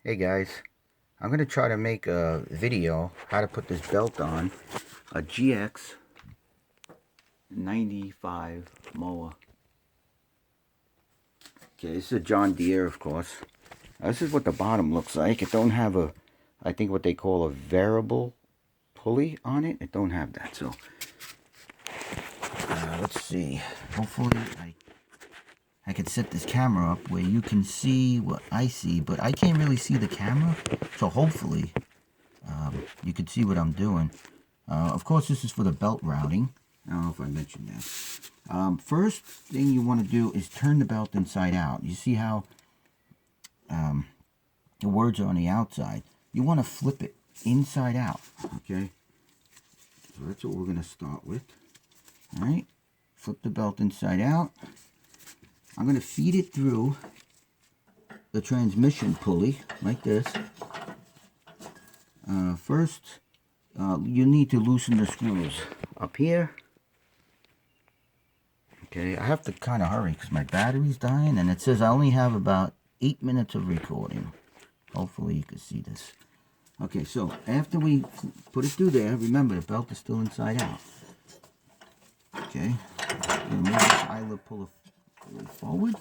Hey guys, I'm going to try to make a video how to put this belt on a GX95 mower. Okay, this is a John Deere, of course. This is what the bottom looks like. It don't have a, I think what they call a variable pulley on it. It don't have that, so let's see. Hopefully I can set this camera up where you can see what I see, but I can't really see the camera, so hopefully you can see what I'm doing. Of course, this is for the belt routing. I don't know if I mentioned that. First thing you want to do is turn the belt inside out. You see how the words are on the outside. You want to flip it inside out, okay? So that's what we're going to start with. All right, flip the belt inside out. I'm going to feed it through the transmission pulley like this. First, you need to loosen the screws up here. Okay, I have to kind of hurry because my battery's dying, and it says I only have about 8 minutes of recording. Hopefully you can see this. Okay, so after we put it through there, remember the belt is still inside out. Okay, move this eyelet puller forward,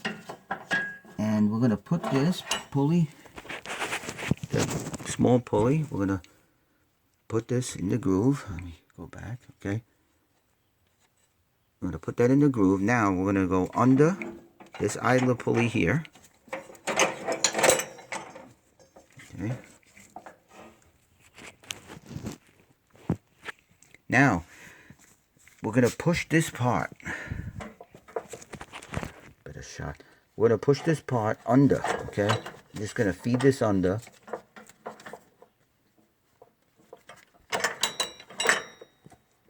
and we're going to put this pulley, the small pulley, we're going to put this in the groove. Let me go back, okay. We're going to put that in the groove. Now we're going to go under this idler pulley here. Okay. Now we're going to push this part. Better shot. We're going to push this part under, okay? I'm just going to feed this under.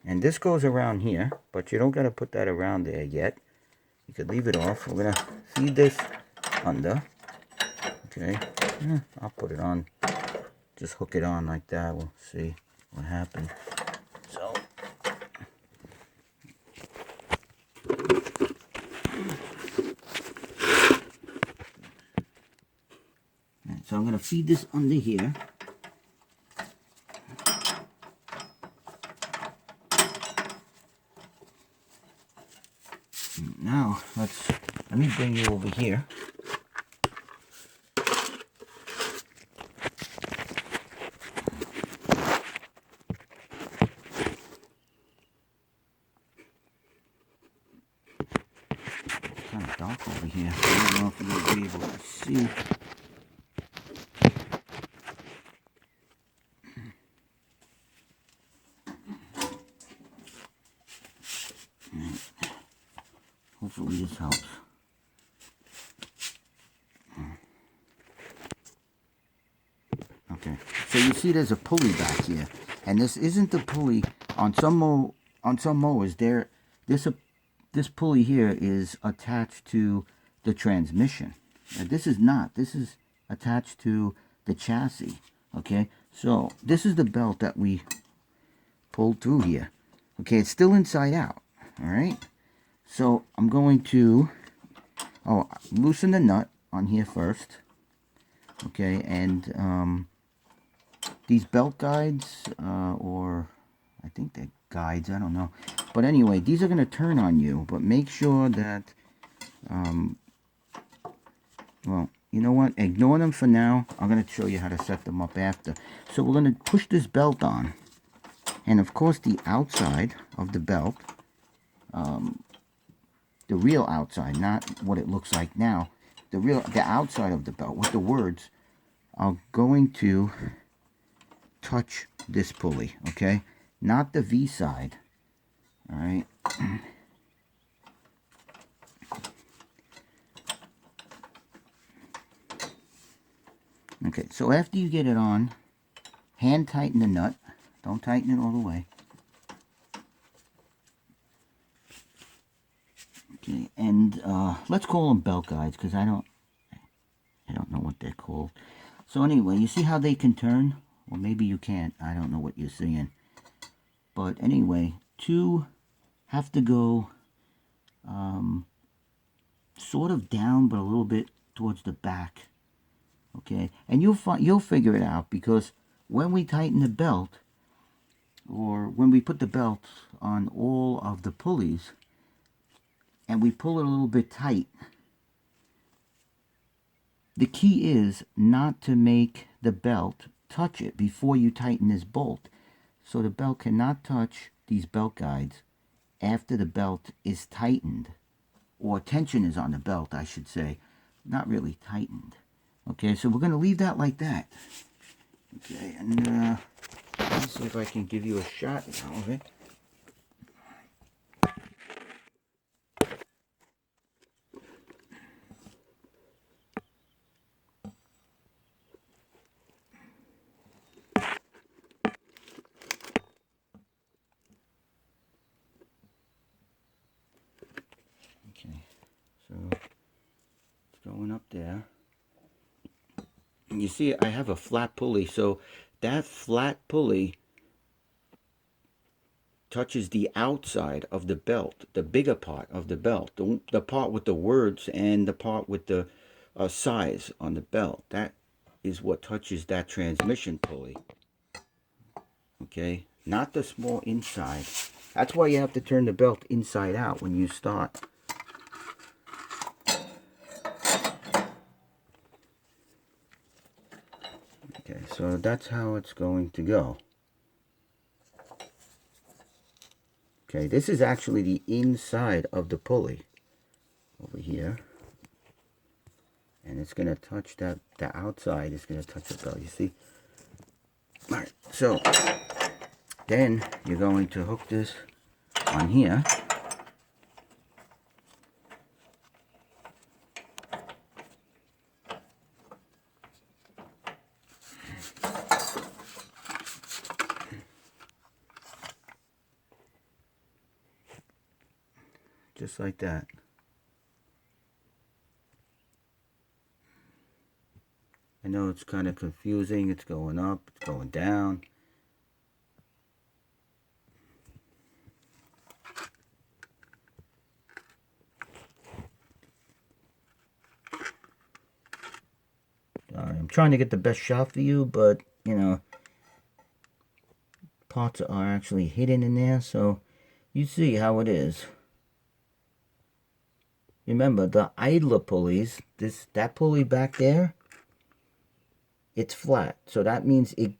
And this goes around here, but you don't got to put that around there yet. You could leave it off. We're going to feed this under. Okay. I'll put it on. Just hook it on like that. We'll see what happens. So. So I'm going to feed this under here. Now, let me bring you over here. It's kind of dark over here. I don't know if you'll be able to see. Hopefully this helps. Okay, so you see there's a pulley back here, and this isn't the pulley on some mowers. This pulley here is attached to the transmission. This is not. This is attached to the chassis. Okay, so this is the belt that we pulled through here. Okay, it's still inside out. All right. So I'm going to loosen the nut on here first. Okay, and these belt guides, or I think they're guides, I don't know. But anyway, these are going to turn on you, but make sure that, well, you know what? Ignore them for now. I'm going to show you how to set them up after. So we're going to push this belt on. And of course, the outside of the belt, the real outside, not what it looks like now, the outside of the belt with the words are going to touch this pulley, okay? Not the V side, all right? Okay, so after you get it on, hand tighten the nut. Don't tighten it all the way. Okay, and let's call them belt guides because I don't know what they're called. So anyway, you see how they can turn? Well, maybe you can't. I don't know what you're seeing. But anyway, two have to go sort of down, but a little bit towards the back. Okay, and you'll figure it out, because when we tighten the belt, or when we put the belt on all of the pulleys and we pull it a little bit tight, the key is not to make the belt touch it before you tighten this bolt. So the belt cannot touch these belt guides after the belt is tightened, or tension is on the belt, I should say, not really tightened. Okay, so we're going to leave that like that. Okay, and let's see if I can give you a shot now of it. Okay, so it's going up there. And you see, I have a flat pulley, so that flat pulley touches the outside of the belt, the bigger part of the belt, the part with the words and the part with the size on the belt. That is what touches that transmission pulley. Okay, not the small inside. That's why you have to turn the belt inside out when you start. Okay, so that's how it's going to go. Okay, this is actually the inside of the pulley over here. And it's going to touch that, the outside is going to touch the belt, you see? Alright, so then you're going to hook this on here. Just like that. I know it's kind of confusing. It's going up, it's going down. I'm trying to get the best shot for you, but, you know, parts are actually hidden in there, so you see how it is. Remember, the idler pulleys, that pulley back there, it's flat. So that means it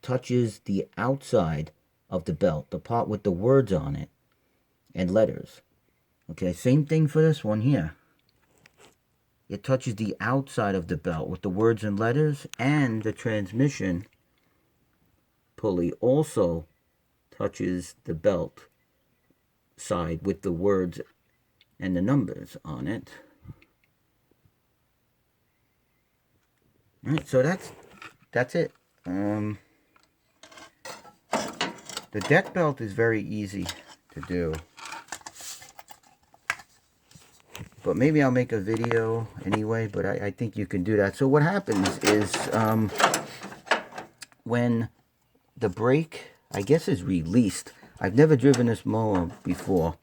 touches the outside of the belt, the part with the words on it and letters. Okay, same thing for this one here. It touches the outside of the belt with the words and letters, and the transmission pulley also touches the belt side with the words and the numbers on it. All right, so that's it. The deck belt is very easy to do, but maybe I'll make a video anyway, but I think you can do that. So what happens is when the brake, I guess, is released. I've never driven this mower before.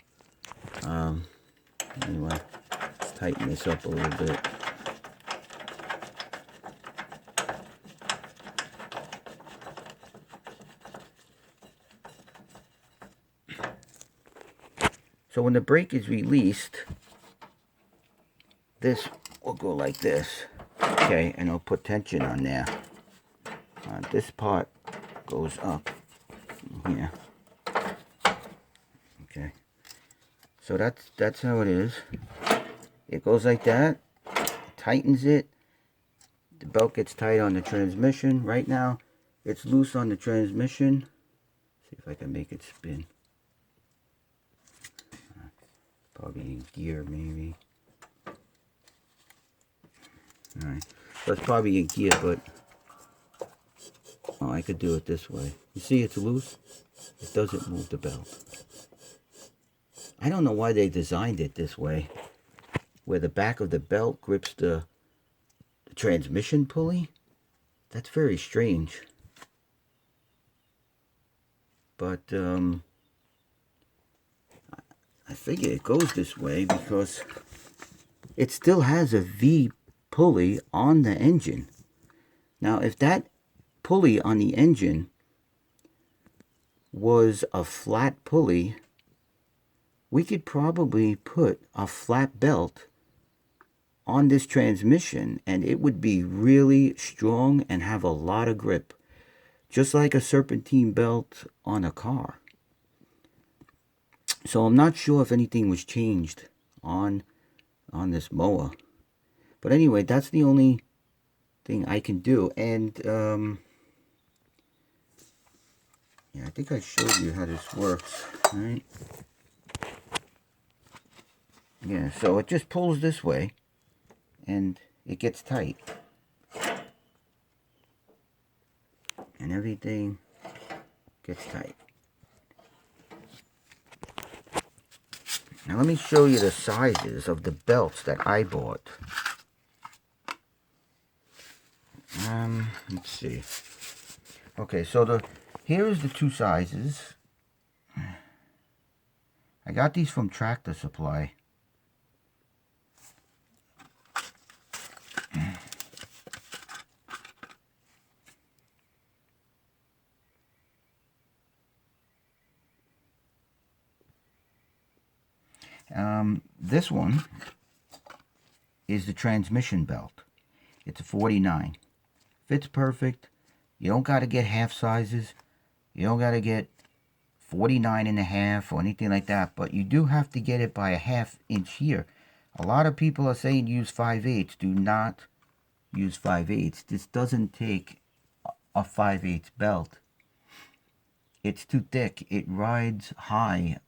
Anyway, let's tighten this up a little bit. So when the brake is released, this will go like this, okay, and it'll put tension on there. This part goes up here. Okay, so that's how it is. It goes like that, tightens it. The belt gets tight on the transmission. Right now, it's loose on the transmission. See if I can make it spin. Probably in gear, maybe. Alright, so it's probably in gear, but oh, I could do it this way. You see it's loose? It doesn't move the belt. I don't know why they designed it this way, where the back of the belt grips the transmission pulley. That's very strange. But I figure it goes this way because it still has a V pulley on the engine. Now, if that pulley on the engine was a flat pulley, we could probably put a flat belt on this transmission and it would be really strong and have a lot of grip, just like a serpentine belt on a car. So I'm not sure if anything was changed on this mower, but anyway, that's the only thing I can do. And yeah, I think I showed you how this works, right? Yeah, so it just pulls this way and it gets tight. And everything gets tight. Now let me show you the sizes of the belts that I bought. Let's see. Okay, so here's the two sizes. I got these from Tractor Supply. This one is the transmission belt. It's a 49. Fits perfect. You don't got to get half sizes. You don't got to get 49.5 or anything like that, but you do have to get it by a 1/2 inch here. A lot of people are saying use 5/8. Do not use 5/8. This doesn't take a 5/8 belt. It's too thick. It rides high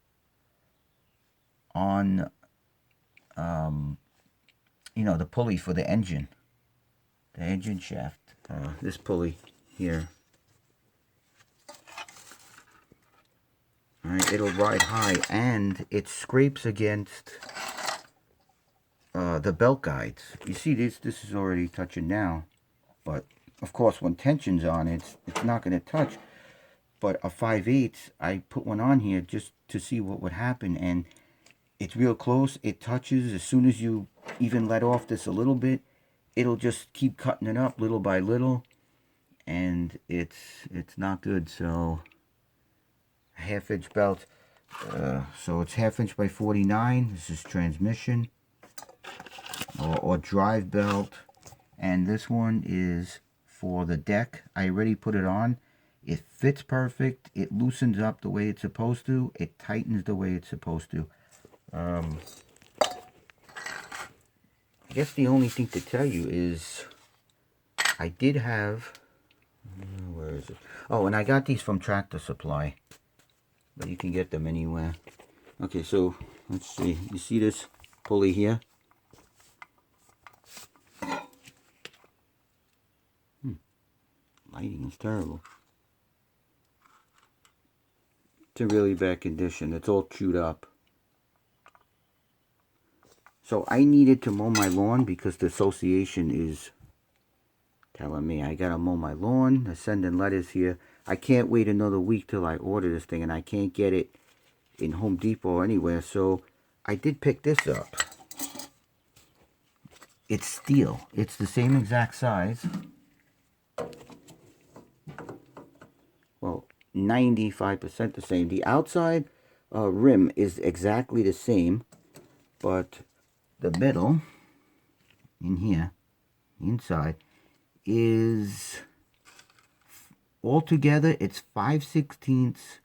on you know, the pulley for the engine shaft. This pulley here. Alright, it'll ride high and it scrapes against the belt guides. You see this is already touching now, but of course when tension's on it's not going to touch. But a 5/8, I put one on here just to see what would happen, and it's real close. It touches. As soon as you even let off this a little bit, it'll just keep cutting it up little by little, and it's not good. So 1/2 inch belt. So it's 1/2 inch by 49. This is transmission or drive belt, and this one is for the deck. I already put it on. It fits perfect. It loosens up the way it's supposed to. It tightens the way it's supposed to. I guess the only thing to tell you is I did have, where is it? Oh, and I got these from Tractor Supply, but you can get them anywhere. Okay, so let's see. You see this pulley here? Lighting is terrible. It's in really bad condition. It's all chewed up. So I needed to mow my lawn because the association is telling me I gotta mow my lawn. They're sending letters here. I can't wait another week till I order this thing, and I can't get it in Home Depot or anywhere. So I did pick this up. It's steel. It's the same exact size. Well, 95% the same. The outside rim is exactly the same, but the middle in here, inside, is altogether it's 5/16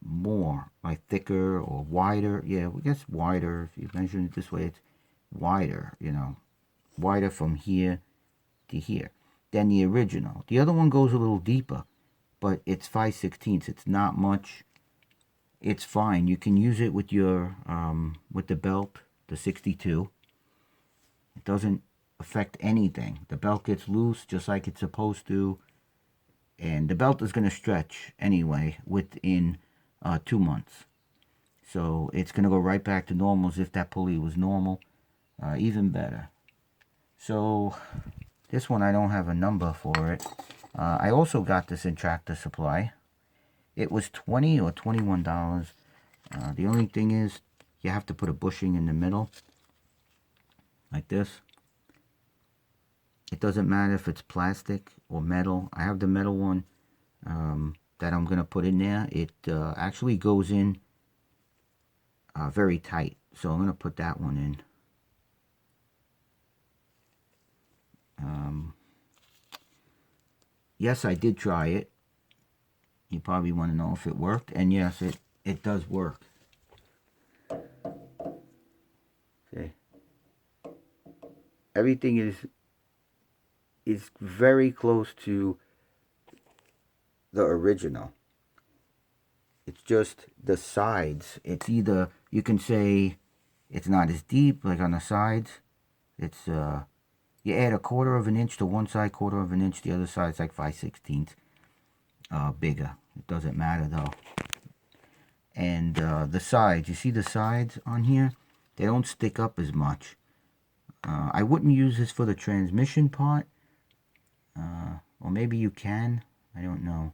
more, like thicker or wider. Yeah, I guess wider. If you measure it this way, it's wider, you know, wider from here to here than the original. The other one goes a little deeper, but it's 5/16. It's not much. It's fine. You can use it with your with the belt, the 62. It doesn't affect anything. The belt gets loose just like it's supposed to, and the belt is going to stretch anyway within 2 months. So it's going to go right back to normal as if that pulley was normal, even better. So this one I don't have a number for it. I also got this in Tractor Supply. It was $20 or $21. The only thing is you have to put a bushing in the middle, like this. doesn't matter if it's plastic or metal. I have the metal one that I'm going to put in there. It actually goes in very tight. So I'm going to put that one in. Yes, I did try it. You probably want to know if it worked. And yes, it does work. See? Everything is very close to the original. It's just the sides. It's either, you can say it's not as deep, like on the sides. It's, you add 1/4 of an inch to one side, 1/4 of an inch the other side. It's like 5/16 bigger. It doesn't matter though. And the sides, you see the sides on here? They don't stick up as much. I wouldn't use this for the transmission part. Or maybe you can. I don't know.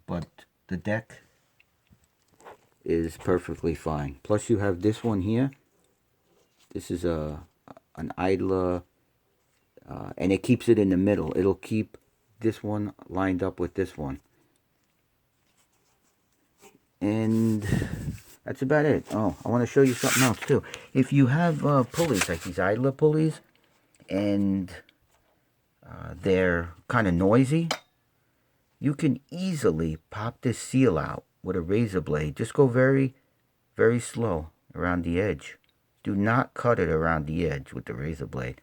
But the deck is perfectly fine. Plus you have this one here. This is an idler. And it keeps it in the middle. It'll keep this one lined up with this one. And that's about it. Oh, I want to show you something else too. If you have pulleys, like these idler pulleys, and they're kind of noisy, you can easily pop this seal out with a razor blade. Just go very, very slow around the edge. Do not cut it around the edge with the razor blade.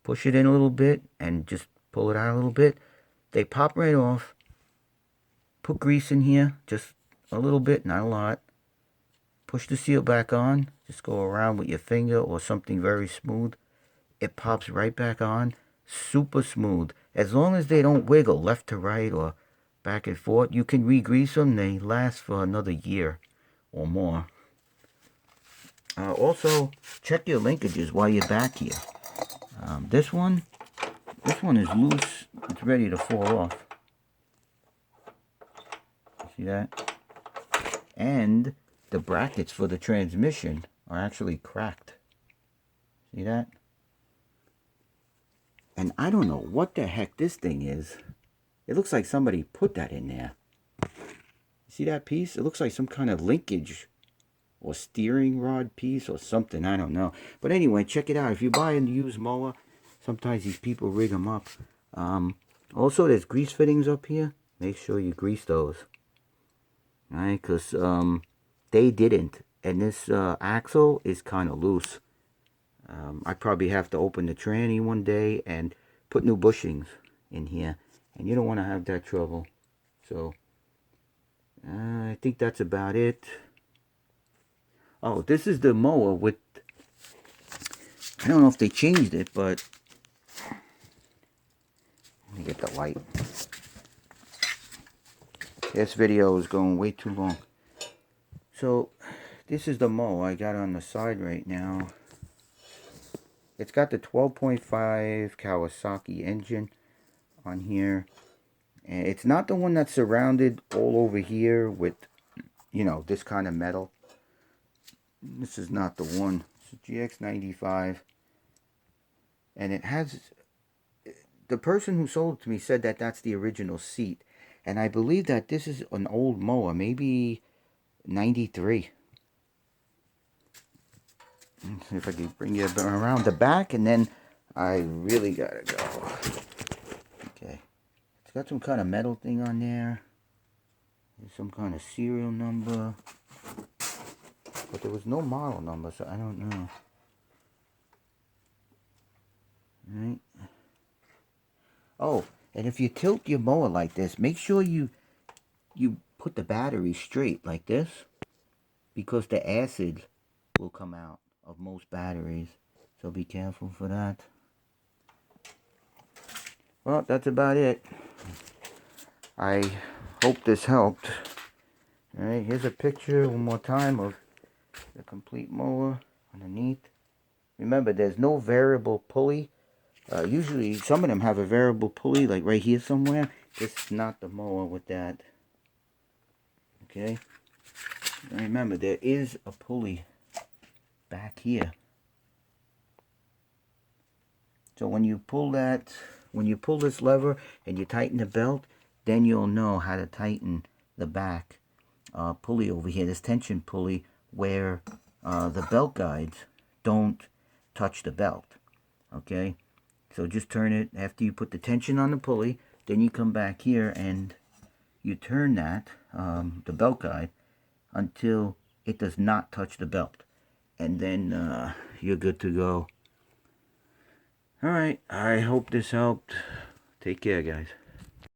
Push it in a little bit and just pull it out a little bit. They pop right off. Put grease in here, just a little bit, not a lot. Push the seal back on. Just go around with your finger or something very smooth. It pops right back on. Super smooth. As long as they don't wiggle left to right or back and forth, you can re-grease them. They last for another year or more. Also, check your linkages while you're back here. This one is loose. It's ready to fall off. See that? And the brackets for the transmission are actually cracked. See that? And I don't know what the heck this thing is. It looks like somebody put that in there. See that piece? It looks like some kind of linkage or steering rod piece or something. I don't know. But anyway, check it out. If you buy a used mower, sometimes these people rig them up. Also, there's grease fittings up here. Make sure you grease those. Alright, because they didn't. And this axle is kind of loose. I probably have to open the tranny one day and put new bushings in here. And you don't want to have that trouble. So, I think that's about it. Oh, this is the mower with... I don't know if they changed it, but... Let me get the light. This video is going way too long. So, this is the mower I got on the side right now. It's got the 12.5 Kawasaki engine on here. And it's not the one that's surrounded all over here with, you know, this kind of metal. This is not the one. It's a GX95. And it has... The person who sold it to me said that that's the original seat. And I believe that this is an old mower, maybe 93. Let's see if I can bring you around the back, and then I really gotta go. Okay. It's got some kind of metal thing on there. There's some kind of serial number. But there was no model number, so I don't know. Alright. Oh, and if you tilt your mower like this, make sure you put the battery straight like this, because the acid will come out of most batteries. So be careful for that. Well, that's about it. I hope this helped. Alright, here's a picture one more time of the complete mower underneath. Remember, there's no variable pulley. Usually, some of them have a variable pulley, like right here somewhere. This is not the mower with that. Okay? And remember, there is a pulley back here. So when you pull this lever and you tighten the belt, then you'll know how to tighten the back pulley over here, this tension pulley, where the belt guides don't touch the belt. Okay, so just turn it after you put the tension on the pulley. Then you come back here and you turn that the belt guide until it does not touch the belt, and then you're good to go. All right, I hope this helped. Take care, guys.